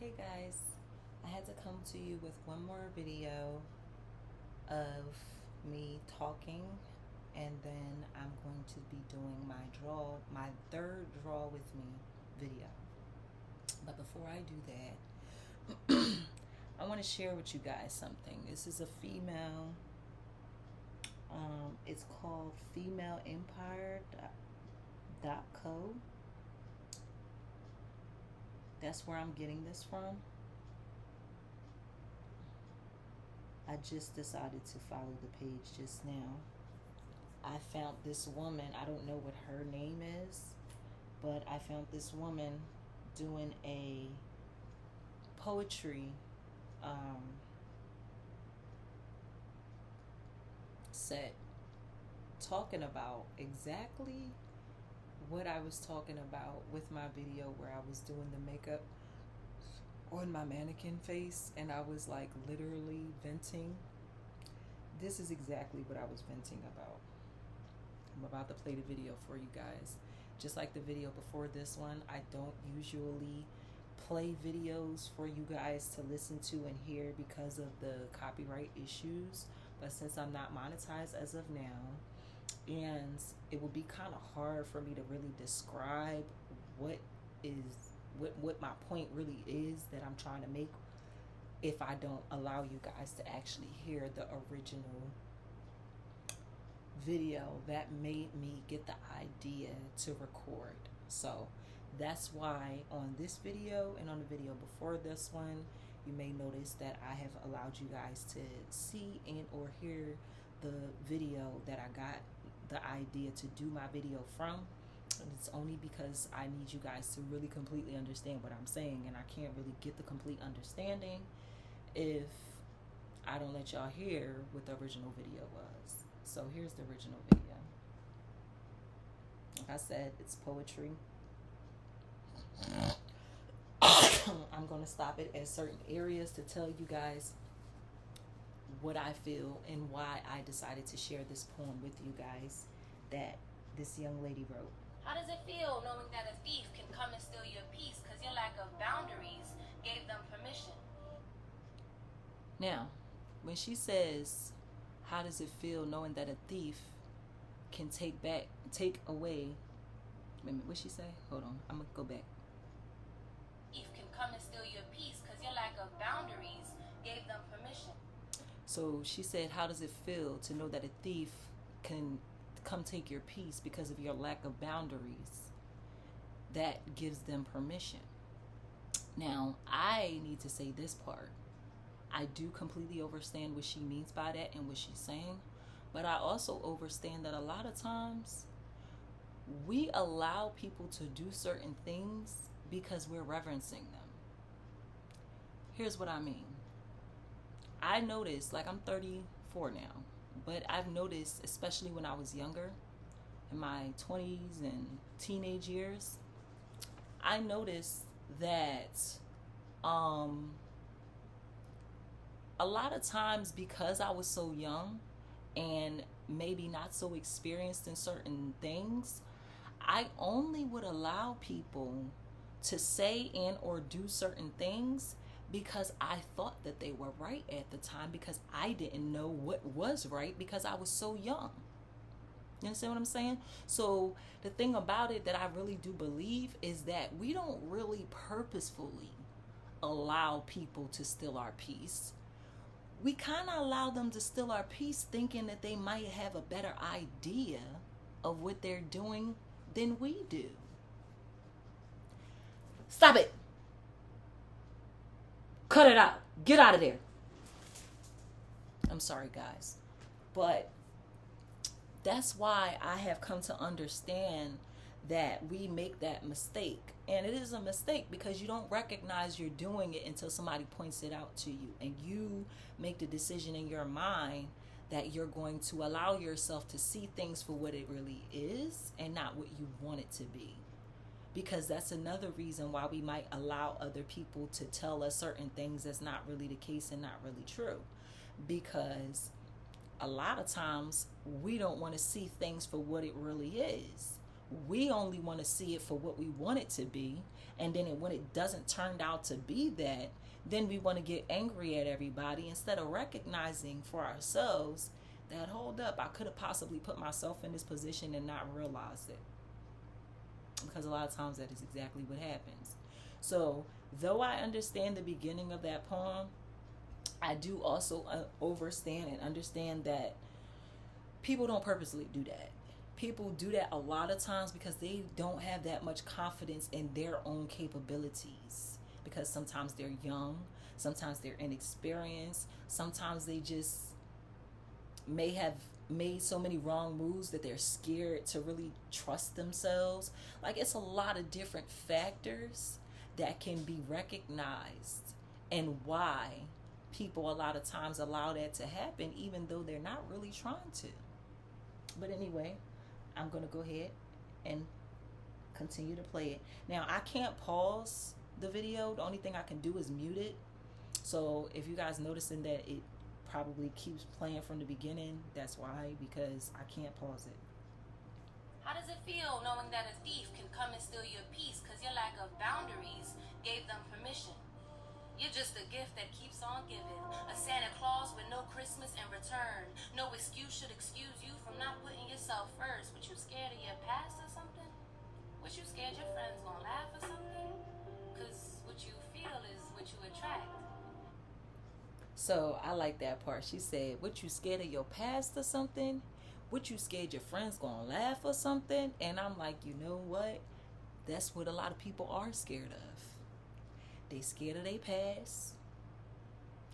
Hey guys, I had to come to you with one more video of me talking, and then I'm going to be doing my third draw with me video. But before I do that, I want to share with you guys something. This is a female. It's called FemaleEmpire.co. That's where I'm getting this from. I just decided to follow the page just now. I found this woman, I don't know what her name is, but I found this woman doing a poetry set talking about exactly what I was talking about with my video where I was doing the makeup on my mannequin face and I was like literally venting. This is exactly what I was venting about. I'm about to play the video for you guys. Just like the video before this one, I don't usually play videos for you guys to listen to and hear because of the copyright issues. But since I'm not monetized as of now, and it would be kind of hard for me to really describe what my point really is that I'm trying to make if I don't allow you guys to actually hear the original video that made me get the idea to record. So that's why on this video and on the video before this one, you may notice that I have allowed you guys to see and or hear the video that I got the idea to do my video from. And it's only because I need you guys to really completely understand what I'm saying, and I can't really get the complete understanding if I don't let y'all hear what the original video was. So here's the original video. Like I said, it's poetry. I'm going to stop it at certain areas to tell you guys what I feel and why I decided to share this poem with you guys that this young lady wrote. How does it feel knowing that a thief can come and steal your peace because your lack of boundaries gave them permission? Now, when she says, how does it feel knowing that a thief can take away, wait a minute, what'd she say? Hold on, I'm gonna go back. Thief can come and steal your peace because your lack of boundaries gave them permission. So she said, how does it feel to know that a thief can come take your peace because of your lack of boundaries? That gives them permission. Now, I need to say this part. I do completely understand what she means by that and what she's saying, but I also understand that a lot of times we allow people to do certain things because we're reverencing them. Here's what I mean. I noticed, like I'm 34 now, but I've noticed, especially when I was younger, in my 20s and teenage years, I noticed that a lot of times because I was so young and maybe not so experienced in certain things, I only would allow people to say and or do certain things because I thought that they were right at the time, because I didn't know what was right because I was so young. You understand what I'm saying? So the thing about it that I really do believe is that we don't really purposefully allow people to steal our peace. We kind of allow them to steal our peace thinking that they might have a better idea of what they're doing than we do. Stop it. Cut it out. Get out of there. I'm sorry, guys. But that's why I have come to understand that we make that mistake. And it is a mistake because you don't recognize you're doing it until somebody points it out to you. And you make the decision in your mind that you're going to allow yourself to see things for what it really is and not what you want it to be. Because that's another reason why we might allow other people to tell us certain things that's not really the case and not really true. Because a lot of times we don't want to see things for what it really is. we only want to see it for what we want it to be. And then when it doesn't turn out to be that, then we want to get angry at everybody instead of recognizing for ourselves that, hold up, I could have possibly put myself in this position and not realized it. Because a lot of times that is exactly what happens. So though I understand the beginning of that poem, I do also overstand and understand that people don't purposely do that. People do that a lot of times because they don't have that much confidence in their own capabilities. Because sometimes they're young, sometimes they're inexperienced, sometimes they just may have made so many wrong moves that they're scared to really trust themselves. Like, it's a lot of different factors that can be recognized and why people a lot of times allow that to happen even though they're not really trying to. But anyway, I'm going to go ahead and continue to play it. Now, I can't pause the video. The only thing I can do is mute it. So if you guys noticing that it probably keeps playing from the beginning, that's why, because I can't pause it. How does it feel knowing that a thief can come and steal your peace because your lack of boundaries gave them permission? You're just a gift that keeps on giving. A Santa Claus with no Christmas in return. No excuse should excuse you from not putting yourself first. What, you scared of your past or something? What, you scared your friends gonna laugh or something? Because what you feel is what you attract. So I like that part. She said, what, you scared of your past or something? What, you scared your friends gonna laugh or something? And I'm like, you know what? That's what a lot of people are scared of. They scared of their past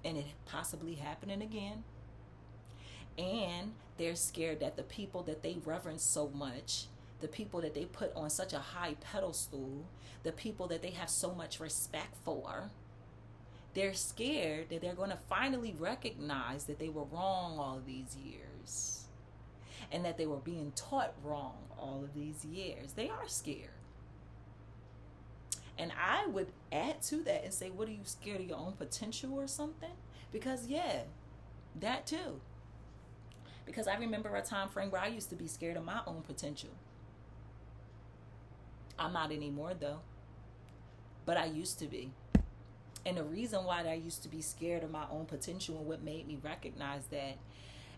and it possibly happening again. And they're scared that the people that they reverence so much, the people that they put on such a high pedestal, the people that they have so much respect for, they're scared that they're going to finally recognize that they were wrong all of these years and that they were being taught wrong all of these years. They are scared. And I would add to that and say, what, are you scared of your own potential or something? Because yeah, that too. Because I remember a time frame where I used to be scared of my own potential. I'm not anymore though, but I used to be. And the reason why I used to be scared of my own potential and what made me recognize that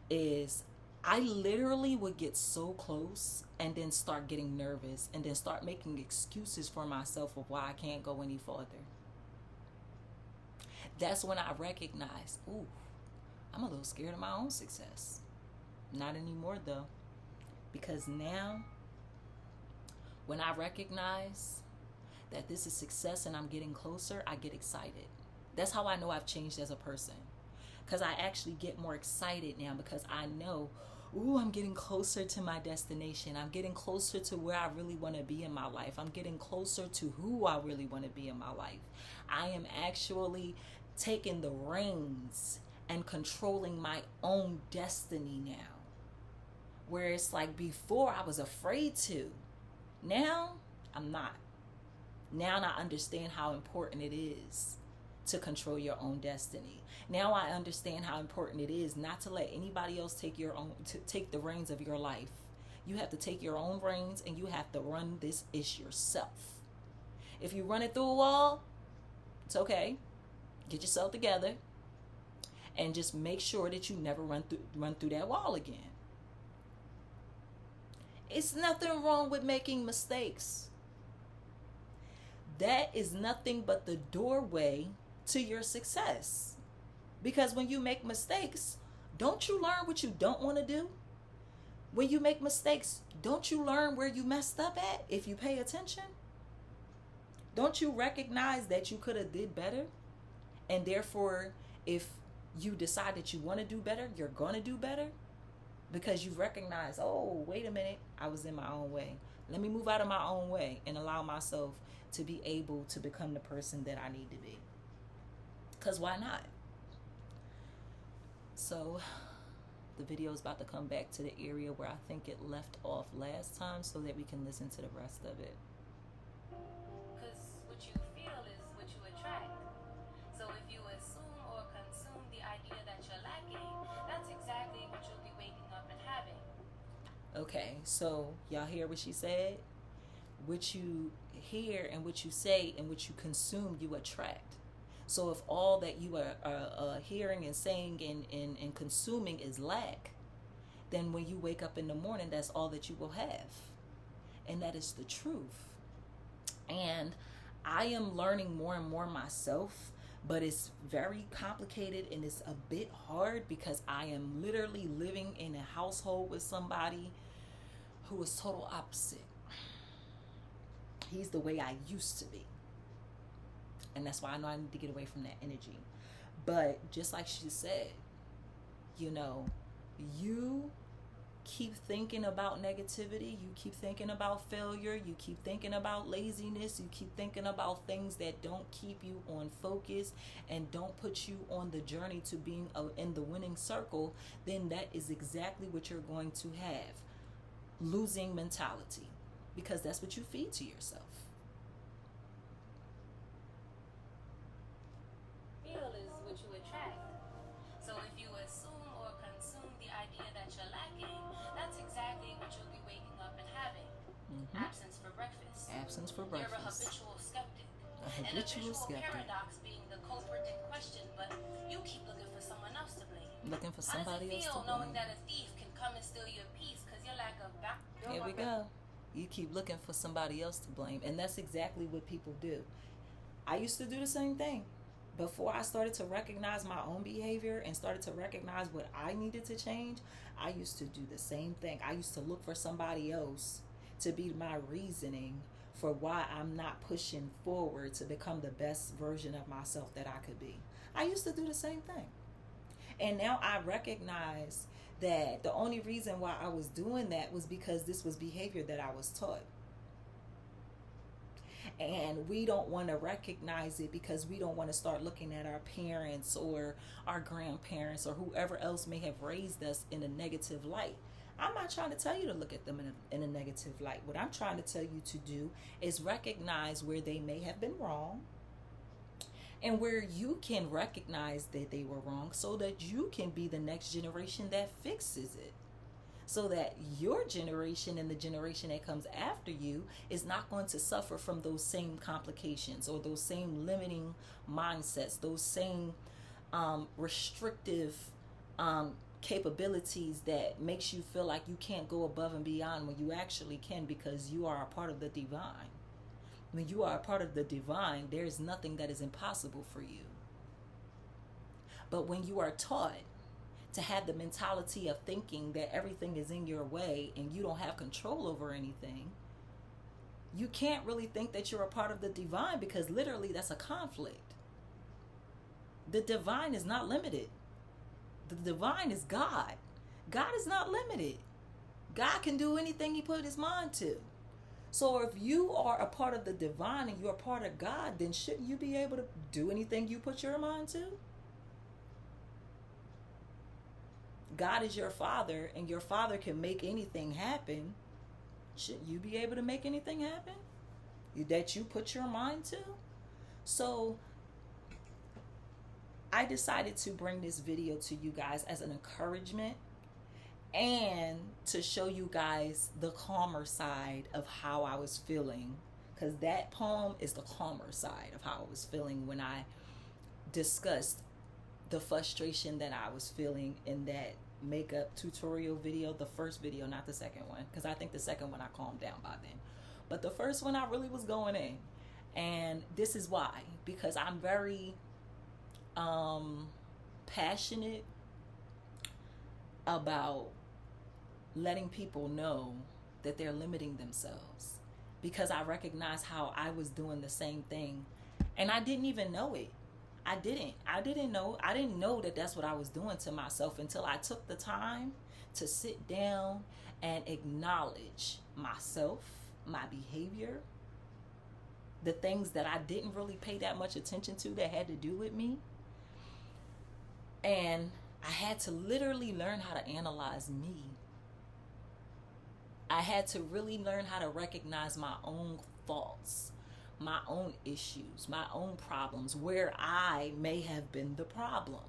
is I literally would get so close and then start getting nervous and then start making excuses for myself of why I can't go any further. That's when I recognized, ooh, I'm a little scared of my own success. Not anymore though, because now when I recognize that this is success and I'm getting closer, I get excited. That's how I know I've changed as a person. Because I actually get more excited now because I know, ooh, I'm getting closer to my destination. I'm getting closer to where I really want to be in my life. I'm getting closer to who I really want to be in my life. I am actually taking the reins and controlling my own destiny now. Where it's like before I was afraid to. Now I'm not. Now I understand how important it is to control your own destiny. Now I understand how important it is not to let anybody else take the reins of your life. You have to take your own reins and you have to run this ish yourself. If you run it through a wall, it's okay. Get yourself together and just make sure that you never run through that wall again. It's nothing wrong with making mistakes. That is nothing but the doorway to your success. Because when you make mistakes, don't you learn what you don't want to do? When you make mistakes, don't you learn where you messed up at if you pay attention? Don't you recognize that you could have did better? And therefore, if you decide that you want to do better, you're going to do better? Because you recognize, oh, wait a minute, I was in my own way. Let me move out of my own way and allow myself to be able to become the person that I need to be. Because why not? So the video is about to come back to the area where I think it left off last time so that we can listen to the rest of it. Because what you feel is what you attract. So if you assume or consume the idea that you're lacking, that's exactly what you'll be waking up and having. Okay, so y'all hear what she said? What you hear and what you say and what you consume, you attract. So if all that you are hearing and saying and consuming is lack, then when you wake up in the morning, that's all that you will have. And that is the truth. And I am learning more and more myself, but it's very complicated and it's a bit hard because I am literally living in a household with somebody who is total opposite. He's the way I used to be. And that's why I know I need to get away from that energy. But just like she said, you know, you keep thinking about negativity, you keep thinking about failure, you keep thinking about laziness, you keep thinking about things that don't keep you on focus and don't put you on the journey to being in the winning circle, then that is exactly what you're going to have. Losing mentality. Because that's what you feed to yourself. Feel is what you attract. So if you assume or consume the idea that you're lacking, that's exactly what you'll be waking up and having. Absence for breakfast. Absence for You're a breakfast. habitual skeptic. A habitual skeptic. Paradox being the culprit in question, but you keep looking for someone else to blame. Looking for somebody else to blame. How does it feel knowing that a thief can come and steal your peace because you're like a Here we go. You keep looking for somebody else to blame. And that's exactly what people do. I used to do the same thing. Before I started to recognize my own behavior and started to recognize what I needed to change, I used to do the same thing. I used to look for somebody else to be my reasoning for why I'm not pushing forward to become the best version of myself that I could be. I used to do the same thing. And now I recognize that the only reason why I was doing that was because this was behavior that I was taught. And we don't want to recognize it because we don't want to start looking at our parents or our grandparents or whoever else may have raised us in a negative light. I'm not trying to tell you to look at them in a negative light. What I'm trying to tell you to do is recognize where they may have been wrong and where you can recognize that they were wrong so that you can be the next generation that fixes it. So that your generation and the generation that comes after you is not going to suffer from those same complications or those same limiting mindsets, those same restrictive capabilities that makes you feel like you can't go above and beyond when you actually can, because you are a part of the divine. When you are a part of the divine, there is nothing that is impossible for you. But when you are taught to have the mentality of thinking that everything is in your way and you don't have control over anything, you can't really think that you're a part of the divine, because literally that's a conflict. The divine is not limited. The divine is God. God is not limited. God can do anything he put his mind to. So if you are a part of the divine and you're a part of God, then shouldn't you be able to do anything you put your mind to? God is your father, and your father can make anything happen. Shouldn't you be able to make anything happen that you put your mind to? So I decided to bring this video to you guys as an encouragement and to show you guys the calmer side of how I was feeling, because that poem is the calmer side of how I was feeling when I discussed the frustration that I was feeling in that makeup tutorial video, the first video, not the second one, because I think the second one I calmed down by then, but the first one I really was going in. And this is why, because I'm very passionate about letting people know that they're limiting themselves, because I recognize how I was doing the same thing and I didn't even know it. I didn't know that that's what I was doing to myself until I took the time to sit down and acknowledge myself, my behavior, the things that I didn't really pay that much attention to that had to do with me. And I had to literally learn how to analyze me. I had to really learn how to recognize my own faults, my own issues, my own problems, where I may have been the problem.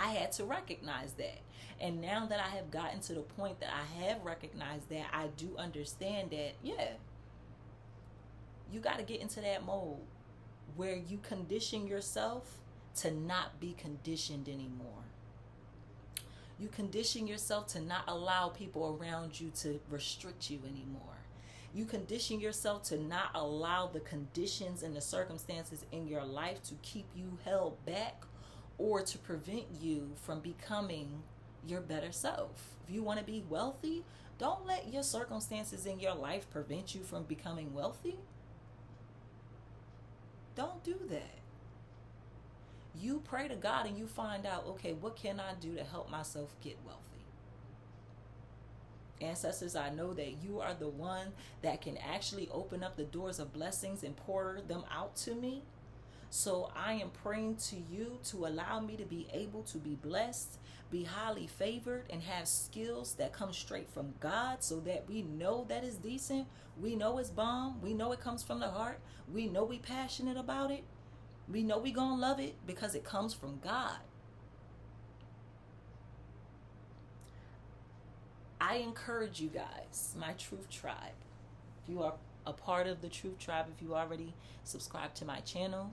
I had to recognize that. And now that I have gotten to the point that I have recognized that, I do understand that, yeah, you got to get into that mode where you condition yourself to not be conditioned anymore. You condition yourself to not allow people around you to restrict you anymore. You condition yourself to not allow the conditions and the circumstances in your life to keep you held back or to prevent you from becoming your better self. If you want to be wealthy, don't let your circumstances in your life prevent you from becoming wealthy. Don't do that. You pray to God and you find out, okay, what can I do to help myself get wealthy? Ancestors, I know that you are the one that can actually open up the doors of blessings and pour them out to me. So I am praying to you to allow me to be able to be blessed, be highly favored, and have skills that come straight from God so that we know that it's decent. We know it's bomb. We know it comes from the heart. We know we passionate about it. We know we gonna love it because it comes from God. I encourage you guys, my Truth Tribe. If you are a part of the Truth Tribe, if you already subscribed to my channel,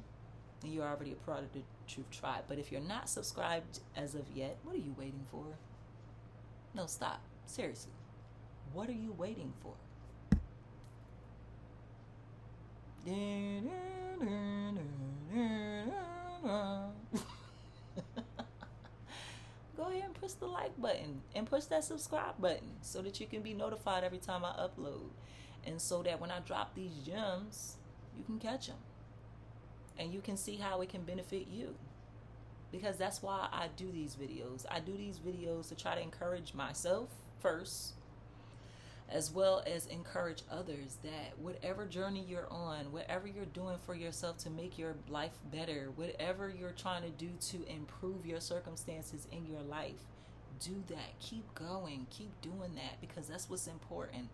then you're already a part of the Truth Tribe. But if you're not subscribed as of yet, what are you waiting for? No, stop. Seriously. What are you waiting for? Go ahead and push the like button and push that subscribe button so that you can be notified every time I upload, and so that when I drop these gems, you can catch them and you can see how it can benefit you, because that's why I do these videos. I do these videos to try to encourage myself first, as well as encourage others, that whatever journey you're on, whatever you're doing for yourself to make your life better, whatever you're trying to do to improve your circumstances in your life, do that. Keep going. Keep doing that, because that's what's important.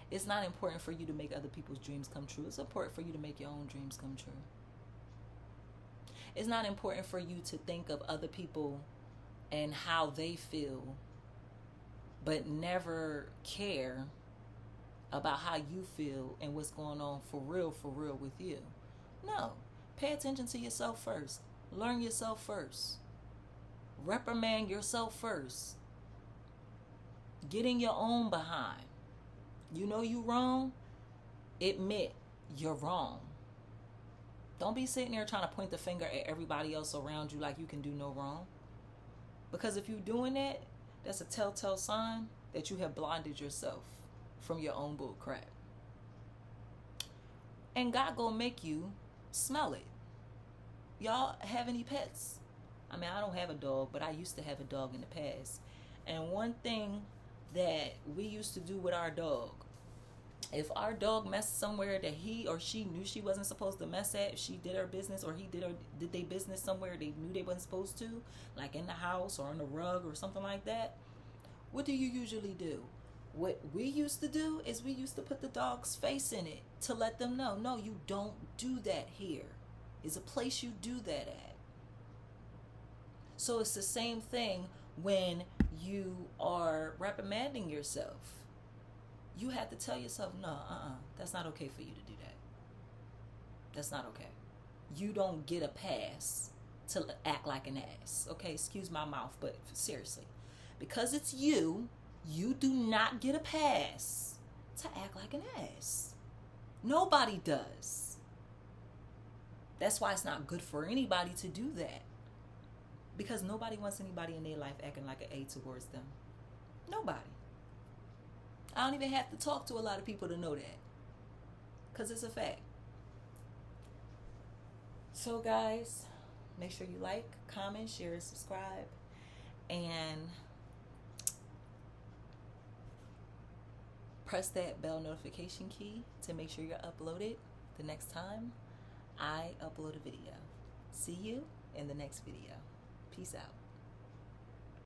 It's not important for you to make other people's dreams come true. It's important for you to make your own dreams come true. It's not important for you to think of other people and how they feel, but never care about how you feel and what's going on for real with you. No. Pay attention to yourself first. Learn yourself first. Reprimand yourself first. Get in your own behind. You know you wrong? Admit you're wrong. Don't be sitting there trying to point the finger at everybody else around you like you can do no wrong. Because if you're doing that, that's a telltale sign that you have blinded yourself from your own bull crap. And God gonna make you smell it. Y'all have any pets? I mean, I don't have a dog, but I used to have a dog in the past. And one thing that we used to do with our dog, if our dog messed somewhere that he or she knew she wasn't supposed to mess at, if she did her business or he did their business somewhere they knew they wasn't supposed to, like in the house or on the rug or something like that, what do you usually do? What we used to do is we used to put the dog's face in it to let them know, no, you don't do that here. It's a place you do that at. So it's the same thing when you are reprimanding yourself. You have to tell yourself, no, that's not okay for you to do that. That's not okay. You don't get a pass to act like an ass. Okay, excuse my mouth, but seriously. Because it's you do not get a pass to act like an ass. Nobody does. That's why it's not good for anybody to do that. Because nobody wants anybody in their life acting like an A towards them. Nobody. I don't even have to talk to a lot of people to know that. Because it's a fact. So guys, make sure you like, comment, share, and subscribe. And press that bell notification key to make sure you're uploaded the next time I upload a video. See you in the next video. Peace out.